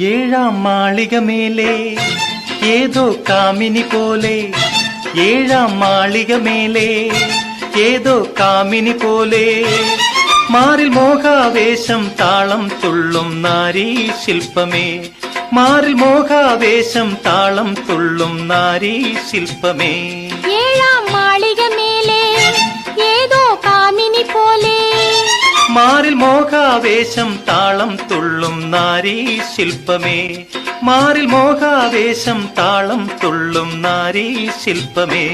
ഏഴാം മാളിക മേലെ ഏതോ കാമിനി പോലെ, ഏഴാം മാളിക മേലെ ഏതോ കാമിനി പോലെ, മാറിൽ മോഹാവേശം താളം തുള്ളും നാരീ ശില്പമേ, മാറിൽ മോഹാവേശം താളം തുള്ളും നാരീ ശില്പമേ. ഏഴാം മാളിക മേലെ ഏതോ കാമിനി പോലെ, മാറിൽ മോഹാവേശം താളം തുള്ളും നാരീ ശില്പമേ, മാറിൽ മോഹാവേശം താളം തുള്ളും നാരീ ശില്പമേ.